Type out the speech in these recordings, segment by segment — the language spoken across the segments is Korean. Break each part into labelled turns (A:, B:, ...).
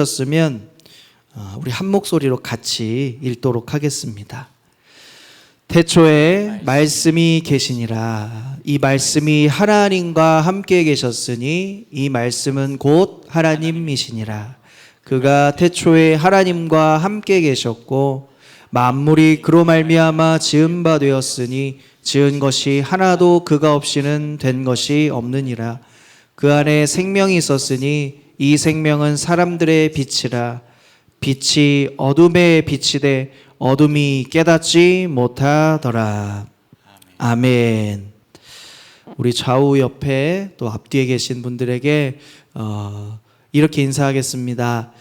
A: 었으면 우리 한 목소리로 같이 읽도록 하겠습니다. 태초에 말씀이 계시니라. 이 말씀이 하나님과 함께 계셨으니 이 말씀은 곧 하나님이시니라. 그가 태초에 하나님과 함께 계셨고 만물이 그로 말미암아 지은 바 되었으니 지은 것이 하나도 그가 없이는 된 것이 없느니라. 그 안에 생명이 있었으니 이 생명은 사람들의 빛이라. 빛이 어둠에 비치되 어둠이 깨닫지 못하더라. 아멘. 우리 좌우 옆에 또 앞뒤에 계신 분들에게 이렇게 인사하겠습니다.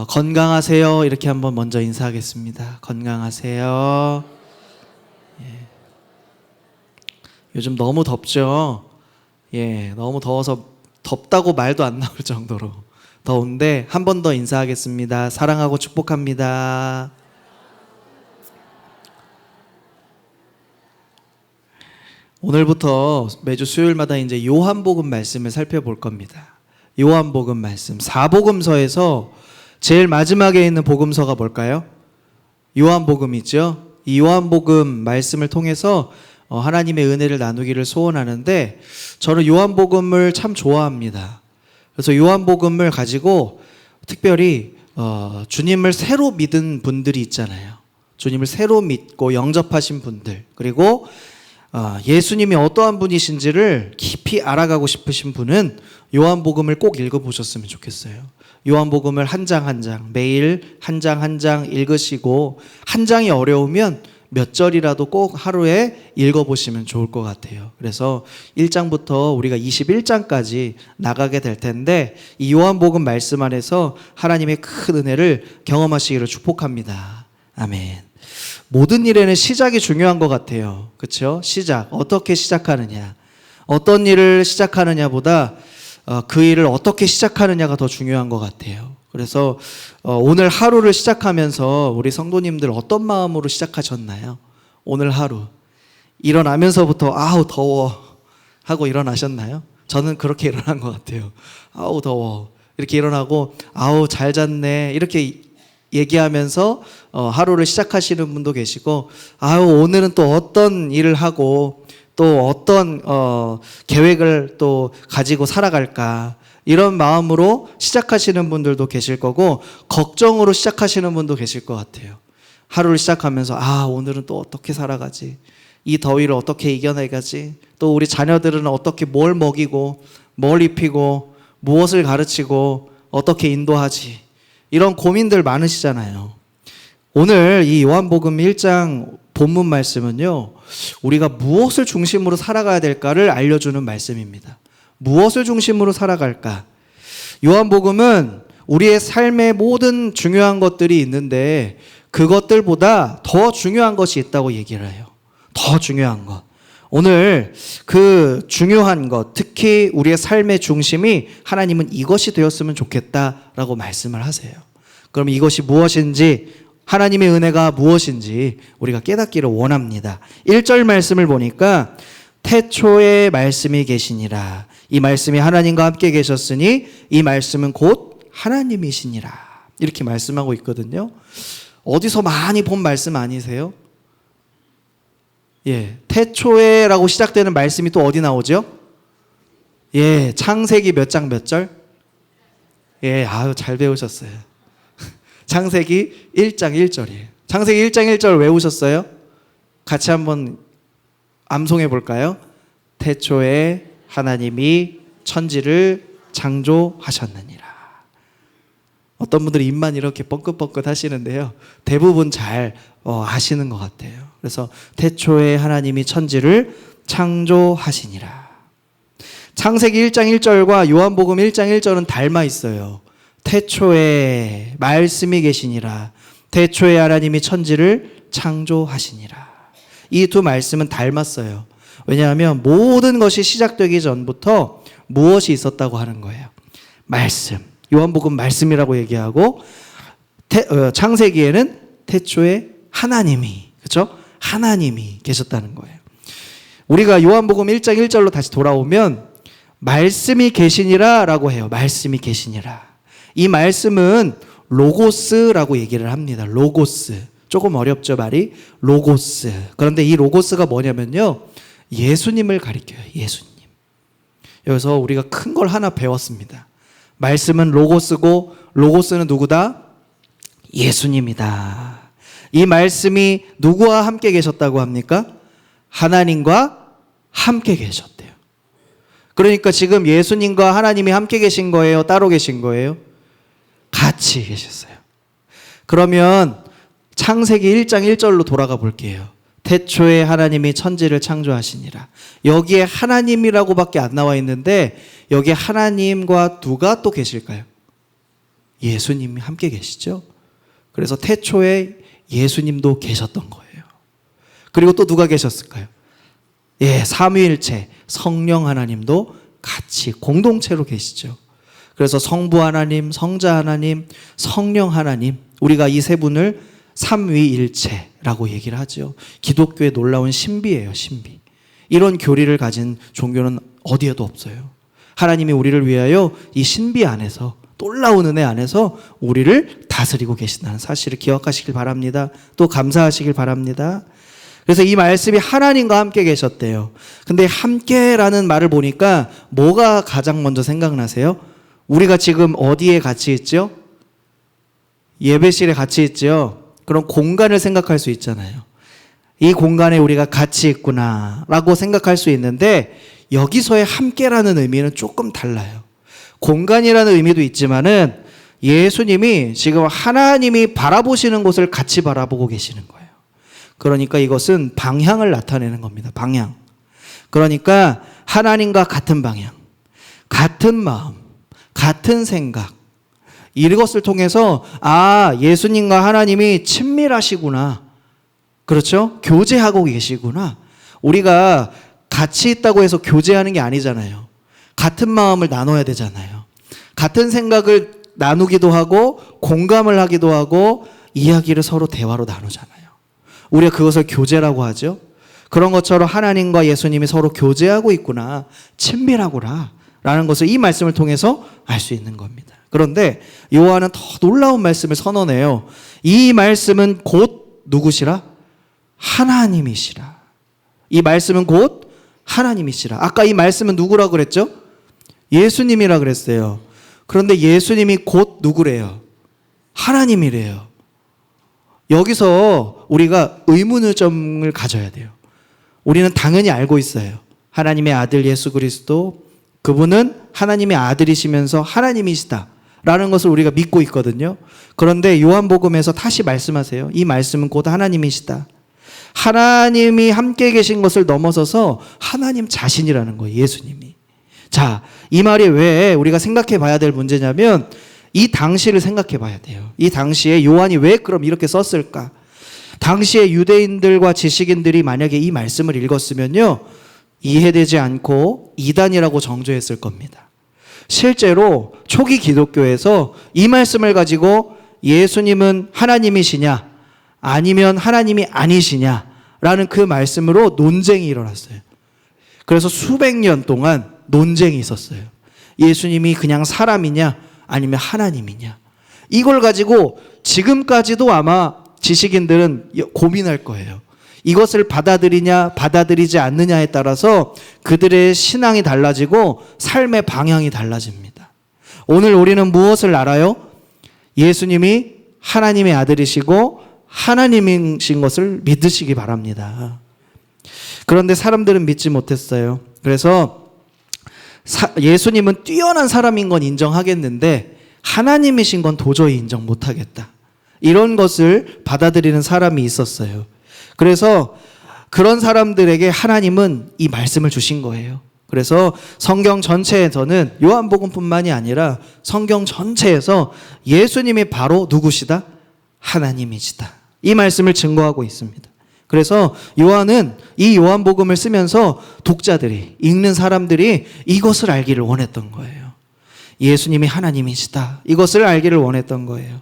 A: 건강하세요. 이렇게 한번 먼저 인사하겠습니다. 건강하세요. 예. 요즘 너무 덥죠? 예, 너무 더워서 덥다고 말도 안 나올 정도로 더운데 한 번 더 인사하겠습니다. 사랑하고 축복합니다. 오늘부터 매주 수요일마다 이제 요한복음 말씀을 살펴볼 겁니다. 요한복음 말씀, 사복음서에서 제일 마지막에 있는 복음서가 뭘까요? 요한복음이죠. 이 요한복음 말씀을 통해서 하나님의 은혜를 나누기를 소원하는데 저는 요한복음을 참 좋아합니다. 그래서 요한복음을 가지고 특별히 주님을 새로 믿은 분들이 있잖아요. 주님을 새로 믿고 영접하신 분들, 그리고 예수님이 어떠한 분이신지를 깊이 알아가고 싶으신 분은 요한복음을 꼭 읽어보셨으면 좋겠어요. 요한복음을 한 장 한 장, 매일 한 장 한 장 읽으시고 한 장이 어려우면 몇 절이라도 꼭 하루에 읽어보시면 좋을 것 같아요. 그래서 1장부터 우리가 21장까지 나가게 될 텐데 이 요한복음 말씀 안에서 하나님의 큰 은혜를 경험하시기를 축복합니다. 아멘. 모든 일에는 시작이 중요한 것 같아요. 그렇죠? 시작. 어떻게 시작하느냐. 어떤 일을 시작하느냐보다 그 일을 어떻게 시작하느냐가 더 중요한 것 같아요. 그래서 오늘 하루를 시작하면서 우리 성도님들 어떤 마음으로 시작하셨나요? 오늘 하루 일어나면서부터 아우 더워 하고 일어나셨나요? 저는 그렇게 일어난 것 같아요. 아우 더워 이렇게 일어나고 아우 잘 잤네 이렇게 얘기하면서 하루를 시작하시는 분도 계시고 아우 오늘은 또 어떤 일을 하고 또 어떤 계획을 또 가지고 살아갈까 이런 마음으로 시작하시는 분들도 계실 거고 걱정으로 시작하시는 분도 계실 것 같아요. 하루를 시작하면서 오늘은 또 어떻게 살아가지? 이 더위를 어떻게 이겨내가지? 또 우리 자녀들은 어떻게 뭘 먹이고 뭘 입히고 무엇을 가르치고 어떻게 인도하지? 이런 고민들 많으시잖아요. 오늘 이 요한복음 1장 본문 말씀은요, 우리가 무엇을 중심으로 살아가야 될까를 알려주는 말씀입니다. 무엇을 중심으로 살아갈까? 요한복음은 우리의 삶의 모든 중요한 것들이 있는데 그것들보다 더 중요한 것이 있다고 얘기를 해요. 더 중요한 것. 오늘 그 중요한 것, 특히 우리의 삶의 중심이 하나님은 이것이 되었으면 좋겠다라고 말씀을 하세요. 그럼 이것이 무엇인지, 하나님의 은혜가 무엇인지 우리가 깨닫기를 원합니다. 1절 말씀을 보니까 태초에 말씀이 계시니라. 이 말씀이 하나님과 함께 계셨으니 이 말씀은 곧 하나님이시니라. 이렇게 말씀하고 있거든요. 어디서 많이 본 말씀 아니세요? 예, 태초에라고 시작되는 말씀이 또 어디 나오죠? 예, 창세기 몇 장 몇 절? 예, 잘 배우셨어요. 창세기 1장 1절이에요. 창세기 1장 1절 외우셨어요? 같이 한번 암송해 볼까요? 태초에 하나님이 천지를 창조하셨느니라. 어떤 분들은 입만 이렇게 뻥긋뻥긋 하시는데요. 대부분 잘 아시는 것 같아요. 그래서 태초에 하나님이 천지를 창조하시니라. 창세기 1장 1절과 요한복음 1장 1절은 닮아 있어요. 태초에 말씀이 계시니라. 태초에 하나님이 천지를 창조하시니라. 이 두 말씀은 닮았어요. 왜냐하면 모든 것이 시작되기 전부터 무엇이 있었다고 하는 거예요. 말씀. 요한복음 말씀이라고 얘기하고 창세기에는 태초에 하나님이, 그렇죠? 하나님이 계셨다는 거예요. 우리가 요한복음 1장 1절로 다시 돌아오면 말씀이 계시니라 라고 해요. 말씀이 계시니라. 이 말씀은 로고스라고 얘기를 합니다. 로고스. 조금 어렵죠, 말이? 로고스. 그런데 이 로고스가 뭐냐면요, 예수님을 가리켜요. 예수님. 여기서 우리가 큰 걸 하나 배웠습니다. 말씀은 로고스고 로고스는 누구다? 예수님이다. 이 말씀이 누구와 함께 계셨다고 합니까? 하나님과 함께 계셨대요. 그러니까 지금 예수님과 하나님이 함께 계신 거예요? 따로 계신 거예요? 같이 계셨어요. 그러면 창세기 1장 1절로 돌아가 볼게요. 태초에 하나님이 천지를 창조하시니라. 여기에 하나님이라고밖에 안 나와 있는데 여기에 하나님과 누가 또 계실까요? 예수님이 함께 계시죠. 그래서 태초에 예수님도 계셨던 거예요. 그리고 또 누가 계셨을까요? 삼위일체 성령 하나님도 같이 공동체로 계시죠. 그래서 성부 하나님, 성자 하나님, 성령 하나님, 우리가 이 세 분을 삼위일체라고 얘기를 하죠. 기독교의 놀라운 신비예요, 신비. 이런 교리를 가진 종교는 어디에도 없어요. 하나님이 우리를 위하여 이 신비 안에서, 놀라운 은혜 안에서 우리를 다스리고 계신다는 사실을 기억하시길 바랍니다. 또 감사하시길 바랍니다. 그래서 이 말씀이 하나님과 함께 계셨대요. 근데 함께라는 말을 보니까 뭐가 가장 먼저 생각나세요? 우리가 지금 어디에 같이 있죠? 예배실에 같이 있죠? 그런 공간을 생각할 수 있잖아요. 이 공간에 우리가 같이 있구나 라고 생각할 수 있는데 여기서의 함께라는 의미는 조금 달라요. 공간이라는 의미도 있지만은 예수님이 지금 하나님이 바라보시는 곳을 같이 바라보고 계시는 거예요. 그러니까 이것은 방향을 나타내는 겁니다. 방향. 그러니까 하나님과 같은 방향, 같은 마음, 같은 생각, 이것을 통해서 예수님과 하나님이 친밀하시구나. 그렇죠? 교제하고 계시구나. 우리가 같이 있다고 해서 교제하는 게 아니잖아요. 같은 마음을 나눠야 되잖아요. 같은 생각을 나누기도 하고 공감을 하기도 하고 이야기를 서로 대화로 나누잖아요. 우리가 그것을 교제라고 하죠. 그런 것처럼 하나님과 예수님이 서로 교제하고 있구나, 친밀하구나 라는 것을 이 말씀을 통해서 알 수 있는 겁니다. 그런데 요한은 더 놀라운 말씀을 선언해요. 이 말씀은 곧 누구시라? 하나님이시라. 이 말씀은 곧 하나님이시라. 아까 이 말씀은 누구라고 그랬죠? 예수님이라 그랬어요. 그런데 예수님이 곧 누구래요? 하나님이래요. 여기서 우리가 의문점을 가져야 돼요. 우리는 당연히 알고 있어요. 하나님의 아들 예수 그리스도, 그분은 하나님의 아들이시면서 하나님이시다 라는 것을 우리가 믿고 있거든요. 그런데 요한복음에서 다시 말씀하세요. 이 말씀은 곧 하나님이시다. 하나님이 함께 계신 것을 넘어서서 하나님 자신이라는 거예요. 예수님이. 자, 이 말이 왜 우리가 생각해 봐야 될 문제냐면 이 당시를 생각해 봐야 돼요. 이 당시에 요한이 왜 그럼 이렇게 썼을까? 당시에 유대인들과 지식인들이 만약에 이 말씀을 읽었으면요, 이해되지 않고 이단이라고 정죄했을 겁니다. 실제로 초기 기독교에서 이 말씀을 가지고 예수님은 하나님이시냐 아니면 하나님이 아니시냐라는 그 말씀으로 논쟁이 일어났어요. 그래서 수백 년 동안 논쟁이 있었어요. 예수님이 그냥 사람이냐 아니면 하나님이냐. 이걸 가지고 지금까지도 아마 지식인들은 고민할 거예요. 이것을 받아들이냐 받아들이지 않느냐에 따라서 그들의 신앙이 달라지고 삶의 방향이 달라집니다. 오늘 우리는 무엇을 알아요? 예수님이 하나님의 아들이시고 하나님이신 것을 믿으시기 바랍니다. 그런데 사람들은 믿지 못했어요. 그래서 예수님은 뛰어난 사람인 건 인정하겠는데 하나님이신 건 도저히 인정 못하겠다. 이런 것을 받아들이는 사람이 있었어요. 그래서 그런 사람들에게 하나님은 이 말씀을 주신 거예요. 그래서 성경 전체에서는 요한복음뿐만이 아니라 성경 전체에서 예수님이 바로 누구시다? 하나님이시다. 이 말씀을 증거하고 있습니다. 그래서 요한은 이 요한복음을 쓰면서 독자들이, 읽는 사람들이 이것을 알기를 원했던 거예요. 예수님이 하나님이시다. 이것을 알기를 원했던 거예요.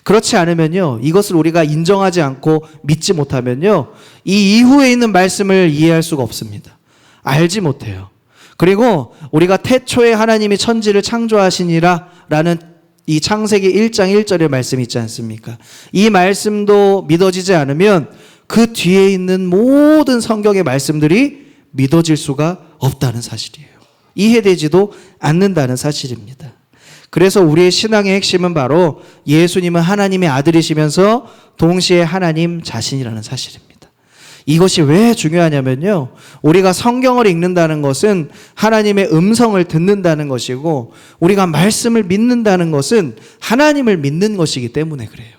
A: 그렇지 않으면요, 이것을 우리가 인정하지 않고 믿지 못하면요, 이 이후에 있는 말씀을 이해할 수가 없습니다. 알지 못해요. 그리고 우리가 태초에 하나님이 천지를 창조하시니라 라는 이 창세기 1장 1절의 말씀이 있지 않습니까? 이 말씀도 믿어지지 않으면 그 뒤에 있는 모든 성경의 말씀들이 믿어질 수가 없다는 사실이에요. 이해되지도 않는다는 사실입니다. 그래서 우리의 신앙의 핵심은 바로 예수님은 하나님의 아들이시면서 동시에 하나님 자신이라는 사실입니다. 이것이 왜 중요하냐면요, 우리가 성경을 읽는다는 것은 하나님의 음성을 듣는다는 것이고, 우리가 말씀을 믿는다는 것은 하나님을 믿는 것이기 때문에 그래요.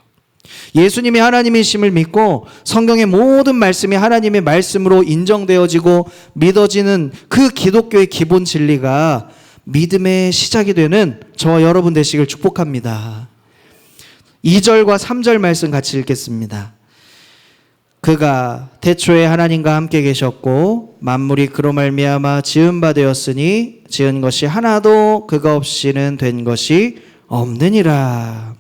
A: 예수님이 하나님이심을 믿고 성경의 모든 말씀이 하나님의 말씀으로 인정되어지고 믿어지는 그 기독교의 기본 진리가 믿음의 시작이 되는 저와 여러분 되시길 축복합니다. 2절과 3절 말씀 같이 읽겠습니다. 그가 태초에 하나님과 함께 계셨고 만물이 그로 말미암아 지은 바 되었으니 지은 것이 하나도 그가 없이는 된 것이 없느니라.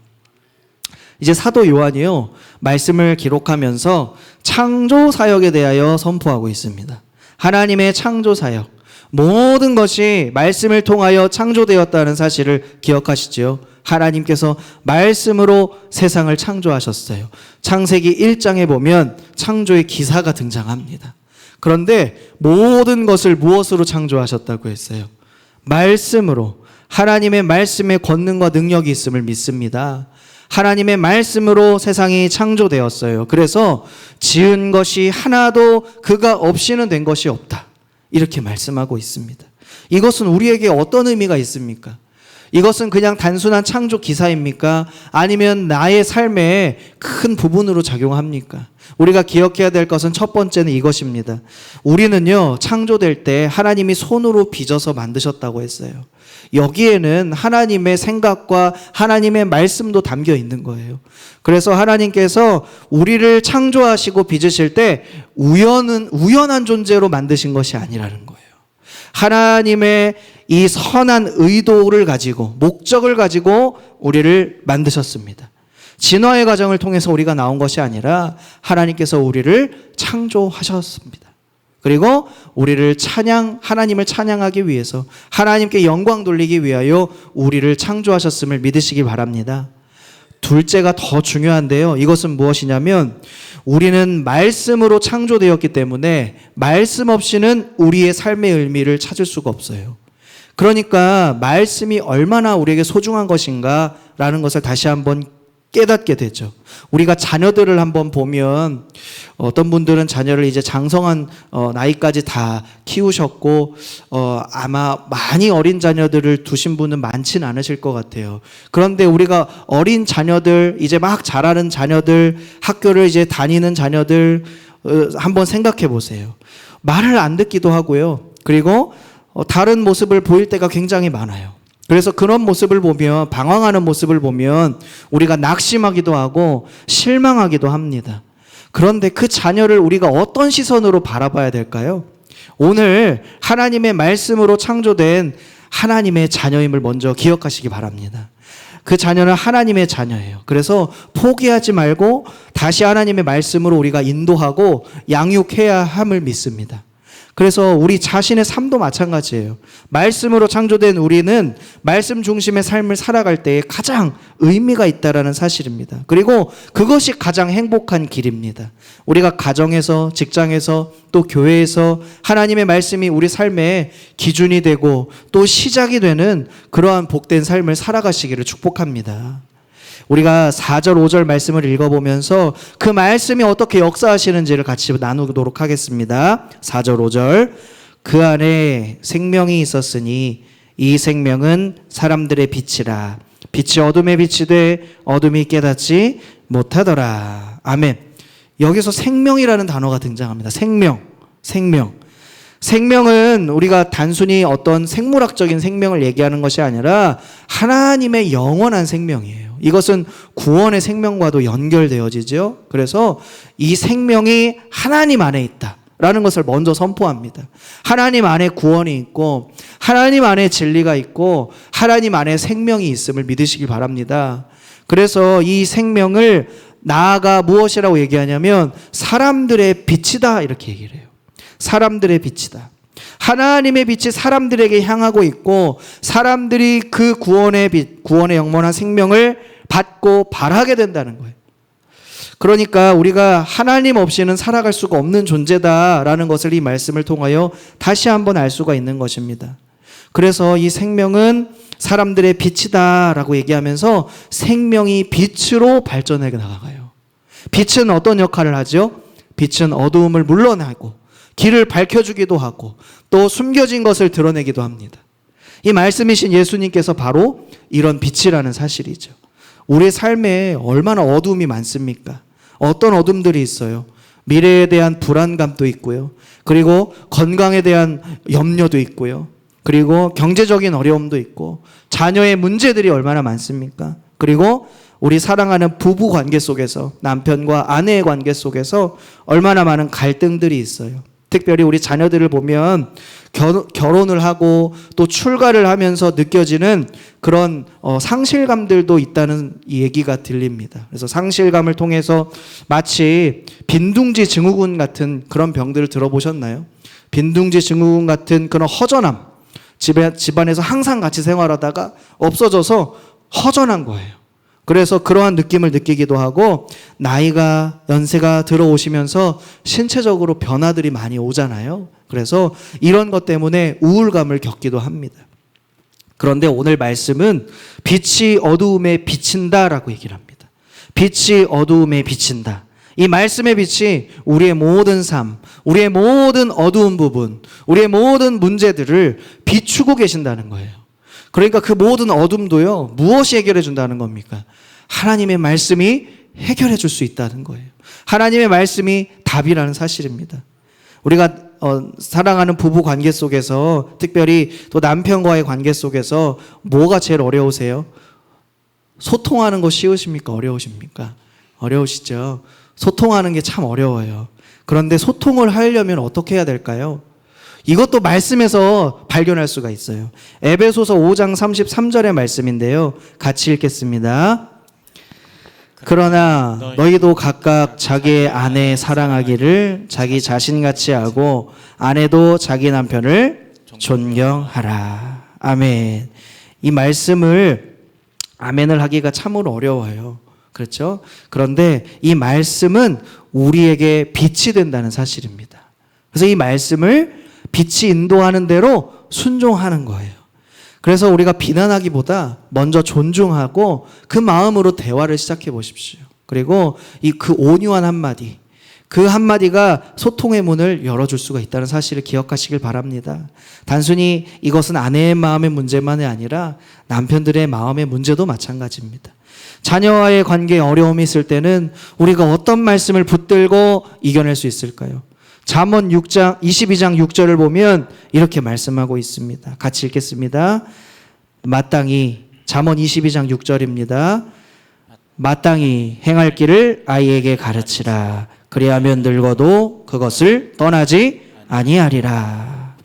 A: 이제 사도 요한이요, 말씀을 기록하면서 창조 사역에 대하여 선포하고 있습니다. 하나님의 창조 사역, 모든 것이 말씀을 통하여 창조되었다는 사실을 기억하시지요. 하나님께서 말씀으로 세상을 창조하셨어요. 창세기 1장에 보면 창조의 기사가 등장합니다. 그런데 모든 것을 무엇으로 창조하셨다고 했어요? 말씀으로. 하나님의 말씀에 권능과 능력이 있음을 믿습니다. 하나님의 말씀으로 세상이 창조되었어요. 그래서 지은 것이 하나도 그가 없이는 된 것이 없다, 이렇게 말씀하고 있습니다. 이것은 우리에게 어떤 의미가 있습니까? 이것은 그냥 단순한 창조 기사입니까? 아니면 나의 삶에 큰 부분으로 작용합니까? 우리가 기억해야 될 것은 첫 번째는 이것입니다. 우리는요, 창조될 때 하나님이 손으로 빚어서 만드셨다고 했어요. 여기에는 하나님의 생각과 하나님의 말씀도 담겨 있는 거예요. 그래서 하나님께서 우리를 창조하시고 빚으실 때 우연한 존재로 만드신 것이 아니라는 거예요. 하나님의 이 선한 의도를 가지고, 목적을 가지고 우리를 만드셨습니다. 진화의 과정을 통해서 우리가 나온 것이 아니라 하나님께서 우리를 창조하셨습니다. 그리고 우리를 하나님을 찬양하기 위해서, 하나님께 영광 돌리기 위하여 우리를 창조하셨음을 믿으시기 바랍니다. 둘째가 더 중요한데요, 이것은 무엇이냐면 우리는 말씀으로 창조되었기 때문에 말씀 없이는 우리의 삶의 의미를 찾을 수가 없어요. 그러니까 말씀이 얼마나 우리에게 소중한 것인가라는 것을 다시 한번 깨닫게 되죠. 우리가 자녀들을 한번 보면 어떤 분들은 자녀를 이제 장성한 나이까지 다 키우셨고 아마 많이 어린 자녀들을 두신 분은 많지는 않으실 것 같아요. 그런데 우리가 어린 자녀들, 이제 막 자라는 자녀들, 학교를 이제 다니는 자녀들 한번 생각해 보세요. 말을 안 듣기도 하고요. 그리고 다른 모습을 보일 때가 굉장히 많아요. 그래서 그런 모습을 보면, 방황하는 모습을 보면 우리가 낙심하기도 하고 실망하기도 합니다. 그런데 그 자녀를 우리가 어떤 시선으로 바라봐야 될까요? 오늘 하나님의 말씀으로 창조된 하나님의 자녀임을 먼저 기억하시기 바랍니다. 그 자녀는 하나님의 자녀예요. 그래서 포기하지 말고 다시 하나님의 말씀으로 우리가 인도하고 양육해야 함을 믿습니다. 그래서 우리 자신의 삶도 마찬가지예요. 말씀으로 창조된 우리는 말씀 중심의 삶을 살아갈 때에 가장 의미가 있다라는 사실입니다. 그리고 그것이 가장 행복한 길입니다. 우리가 가정에서, 직장에서, 또 교회에서 하나님의 말씀이 우리 삶의 기준이 되고 또 시작이 되는 그러한 복된 삶을 살아가시기를 축복합니다. 우리가 4절, 5절 말씀을 읽어보면서 그 말씀이 어떻게 역사하시는지를 같이 나누도록 하겠습니다. 4절, 5절. 그 안에 생명이 있었으니 이 생명은 사람들의 빛이라. 빛이 어둠에 비치되 어둠이 깨닫지 못하더라. 아멘. 여기서 생명이라는 단어가 등장합니다. 생명은 우리가 단순히 어떤 생물학적인 생명을 얘기하는 것이 아니라 하나님의 영원한 생명이에요. 이것은 구원의 생명과도 연결되어지죠. 그래서 이 생명이 하나님 안에 있다라는 것을 먼저 선포합니다. 하나님 안에 구원이 있고 하나님 안에 진리가 있고 하나님 안에 생명이 있음을 믿으시기 바랍니다. 그래서 이 생명을 나아가 무엇이라고 얘기하냐면 사람들의 빛이다, 이렇게 얘기를 해요. 사람들의 빛이다. 하나님의 빛이 사람들에게 향하고 있고 사람들이 그 구원의 빛, 구원의 영원한 생명을 받고 바라게 된다는 거예요. 그러니까 우리가 하나님 없이는 살아갈 수가 없는 존재다라는 것을 이 말씀을 통하여 다시 한번 알 수가 있는 것입니다. 그래서 이 생명은 사람들의 빛이다라고 얘기하면서 생명이 빛으로 발전해 나가요. 빛은 어떤 역할을 하죠? 빛은 어두움을 물러나고 길을 밝혀주기도 하고 또 숨겨진 것을 드러내기도 합니다. 이 말씀이신 예수님께서 바로 이런 빛이라는 사실이죠. 우리의 삶에 얼마나 어두움이 많습니까? 어떤 어둠들이 있어요? 미래에 대한 불안감도 있고요. 그리고 건강에 대한 염려도 있고요. 그리고 경제적인 어려움도 있고 자녀의 문제들이 얼마나 많습니까? 그리고 우리 사랑하는 부부 관계 속에서 남편과 아내의 관계 속에서 얼마나 많은 갈등들이 있어요. 특별히 우리 자녀들을 보면 결혼을 하고 또 출가를 하면서 느껴지는 그런 상실감들도 있다는 얘기가 들립니다. 그래서 상실감을 통해서 마치 빈둥지 증후군 같은 그런 병들을 들어보셨나요? 빈둥지 증후군 같은 그런 허전함, 집안에서 항상 같이 생활하다가 없어져서 허전한 거예요. 그래서 그러한 느낌을 느끼기도 하고 연세가 들어오시면서 신체적으로 변화들이 많이 오잖아요. 그래서 이런 것 때문에 우울감을 겪기도 합니다. 그런데 오늘 말씀은 빛이 어두움에 비친다라고 얘기를 합니다. 빛이 어두움에 비친다. 이 말씀의 빛이 우리의 모든 삶, 우리의 모든 어두운 부분, 우리의 모든 문제들을 비추고 계신다는 거예요. 그러니까 그 모든 어둠도요, 무엇이 해결해 준다는 겁니까? 하나님의 말씀이 해결해 줄 수 있다는 거예요. 하나님의 말씀이 답이라는 사실입니다. 우리가 사랑하는 부부 관계 속에서, 특별히 또 남편과의 관계 속에서 뭐가 제일 어려우세요? 소통하는 거 쉬우십니까? 어려우십니까? 어려우시죠? 소통하는 게 참 어려워요. 그런데 소통을 하려면 어떻게 해야 될까요? 이것도 말씀에서 발견할 수가 있어요. 에베소서 5장 33절의 말씀인데요. 같이 읽겠습니다. 그러나 너희도 각각 자기의 아내 사랑하기를 자기 자신같이 하고 아내도 자기 남편을 존경하라. 아멘. 이 말씀을 아멘을 하기가 참으로 어려워요. 그렇죠? 그런데 이 말씀은 우리에게 빛이 된다는 사실입니다. 그래서 이 말씀을 빛이 인도하는 대로 순종하는 거예요. 그래서 우리가 비난하기보다 먼저 존중하고 그 마음으로 대화를 시작해 보십시오. 그리고 그 온유한 한마디, 그 한마디가 소통의 문을 열어줄 수가 있다는 사실을 기억하시길 바랍니다. 단순히 이것은 아내의 마음의 문제만이 아니라 남편들의 마음의 문제도 마찬가지입니다. 자녀와의 관계에 어려움이 있을 때는 우리가 어떤 말씀을 붙들고 이겨낼 수 있을까요? 잠언 22장 6절을 보면 이렇게 말씀하고 있습니다. 같이 읽겠습니다. 마땅히, 잠언 22장 6절입니다. 마땅히 행할 길을 아이에게 가르치라. 그리하면 늙어도 그것을 떠나지 아니하리라.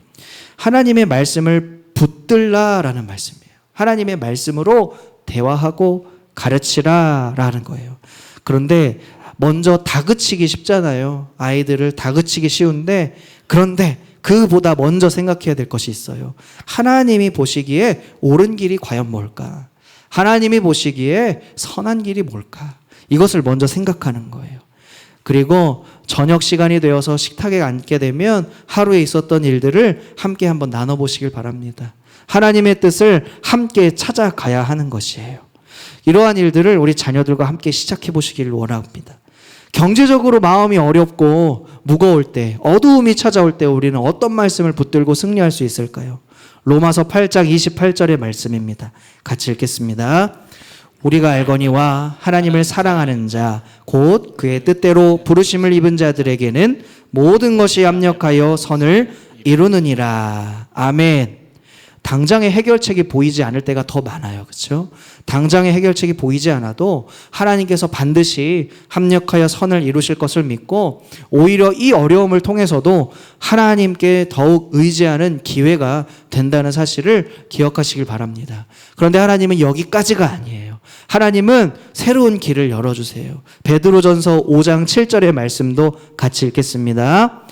A: 하나님의 말씀을 붙들라라는 말씀이에요. 하나님의 말씀으로 대화하고 가르치라라는 거예요. 그런데 먼저 다그치기 쉽잖아요. 아이들을 다그치기 쉬운데, 그런데 그보다 먼저 생각해야 될 것이 있어요. 하나님이 보시기에 옳은 길이 과연 뭘까? 하나님이 보시기에 선한 길이 뭘까? 이것을 먼저 생각하는 거예요. 그리고 저녁 시간이 되어서 식탁에 앉게 되면 하루에 있었던 일들을 함께 한번 나눠보시길 바랍니다. 하나님의 뜻을 함께 찾아가야 하는 것이에요. 이러한 일들을 우리 자녀들과 함께 시작해 보시기를 원합니다. 경제적으로 마음이 어렵고 무거울 때, 어두움이 찾아올 때 우리는 어떤 말씀을 붙들고 승리할 수 있을까요? 로마서 8장 28절의 말씀입니다. 같이 읽겠습니다. 우리가 알거니와 하나님을 사랑하는 자, 곧 그의 뜻대로 부르심을 입은 자들에게는 모든 것이 합력하여 선을 이루느니라. 아멘. 당장의 해결책이 보이지 않을 때가 더 많아요. 그렇죠? 당장의 해결책이 보이지 않아도 하나님께서 반드시 합력하여 선을 이루실 것을 믿고 오히려 이 어려움을 통해서도 하나님께 더욱 의지하는 기회가 된다는 사실을 기억하시길 바랍니다. 그런데 하나님은 여기까지가 아니에요. 하나님은 새로운 길을 열어주세요. 베드로전서 5장 7절의 말씀도 같이 읽겠습니다.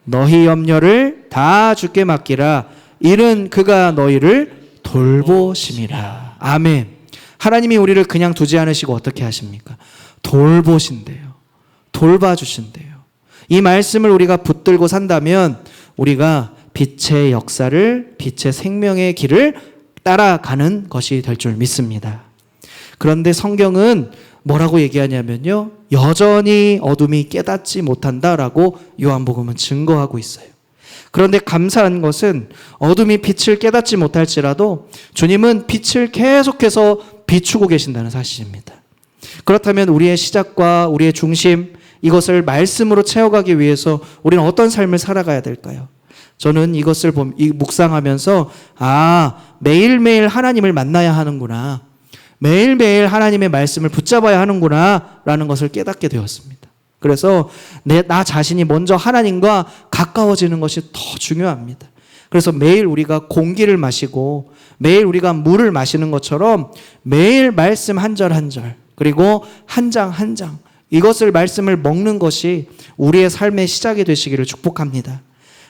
A: 너희 염려를 다 주께 맡기라. 이는 그가 너희를 돌보심이라. 아멘. 하나님이 우리를 그냥 두지 않으시고 어떻게 하십니까? 돌보신대요. 돌봐주신대요. 이 말씀을 우리가 붙들고 산다면 우리가 빛의 역사를, 빛의 생명의 길을 따라가는 것이 될 줄 믿습니다. 그런데 성경은 뭐라고 얘기하냐면요, 여전히 어둠이 깨닫지 못한다라고 요한복음은 증거하고 있어요. 그런데 감사한 것은 어둠이 빛을 깨닫지 못할지라도 주님은 빛을 계속해서 비추고 계신다는 사실입니다. 그렇다면 우리의 시작과 우리의 중심, 이것을 말씀으로 채워가기 위해서 우리는 어떤 삶을 살아가야 될까요? 저는 이것을 묵상하면서 매일매일 하나님을 만나야 하는구나, 매일매일 하나님의 말씀을 붙잡아야 하는구나 라는 것을 깨닫게 되었습니다. 그래서 나 자신이 먼저 하나님과 가까워지는 것이 더 중요합니다. 그래서 매일 우리가 공기를 마시고 매일 우리가 물을 마시는 것처럼 매일 말씀 한 절 한 절, 그리고 한 장 한 장, 이것을 말씀을 먹는 것이 우리의 삶의 시작이 되시기를 축복합니다.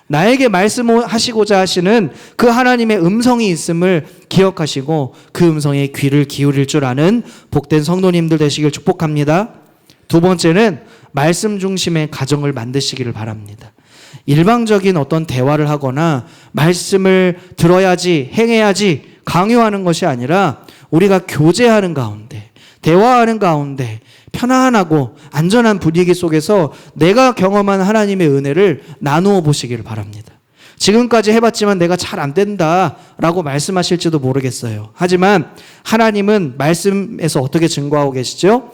A: 나에게 말씀하시고자 하시는 그 하나님의 음성이 있음을 기억하시고 그 음성에 귀를 기울일 줄 아는 복된 성도님들 되시길 축복합니다. 두 번째는 말씀 중심의 가정을 만드시기를 바랍니다. 일방적인 어떤 대화를 하거나 말씀을 들어야지, 행해야지 강요하는 것이 아니라 우리가 교제하는 가운데, 대화하는 가운데 편안하고 안전한 분위기 속에서 내가 경험한 하나님의 은혜를 나누어 보시기를 바랍니다. 지금까지 해봤지만 내가 잘 안 된다라고 말씀하실지도 모르겠어요. 하지만 하나님은 말씀에서 어떻게 증거하고 계시죠?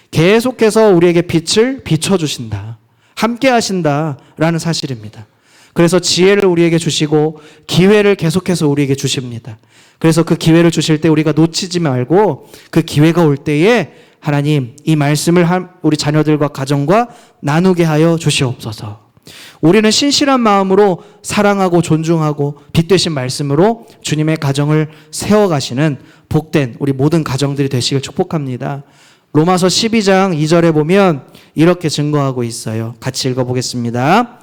A: 계속해서 우리에게 빛을 비춰주신다, 함께 하신다라는 사실입니다. 그래서 지혜를 우리에게 주시고 기회를 계속해서 우리에게 주십니다. 그래서 그 기회를 주실 때 우리가 놓치지 말고 그 기회가 올 때에 하나님, 이 말씀을 우리 자녀들과 가정과 나누게 하여 주시옵소서. 우리는 신실한 마음으로 사랑하고 존중하고 빛 되신 말씀으로 주님의 가정을 세워가시는 복된 우리 모든 가정들이 되시길 축복합니다. 로마서 12장 2절에 보면 이렇게 증거하고 있어요. 같이 읽어보겠습니다.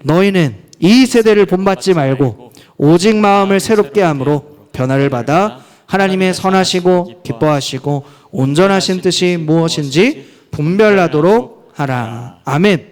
A: 너희는 이 세대를 본받지 말고 오직 마음을 새롭게 함으로 변화를 받아 하나님의 선하시고 기뻐하시고 온전하신 뜻이 무엇인지 분별하도록 하라. 아멘.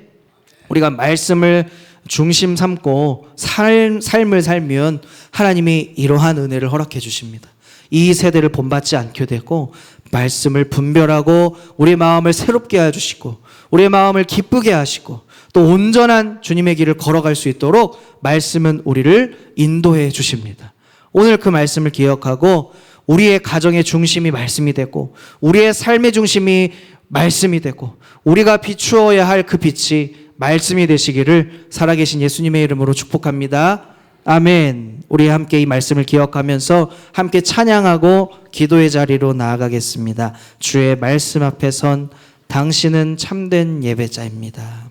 A: 우리가 말씀을 중심 삼고 삶을 살면 하나님이 이러한 은혜를 허락해 주십니다. 이 세대를 본받지 않게 되고 말씀을 분별하고 우리 마음을 새롭게 해주시고 우리의 마음을 기쁘게 하시고 또 온전한 주님의 길을 걸어갈 수 있도록 말씀은 우리를 인도해 주십니다. 오늘 그 말씀을 기억하고 우리의 가정의 중심이 말씀이 되고 우리의 삶의 중심이 말씀이 되고 우리가 비추어야 할 그 빛이 말씀이 되시기를 살아계신 예수님의 이름으로 축복합니다. 아멘. 우리 함께 이 말씀을 기억하면서 함께 찬양하고 기도의 자리로 나아가겠습니다. 주의 말씀 앞에 선 당신은 참된 예배자입니다.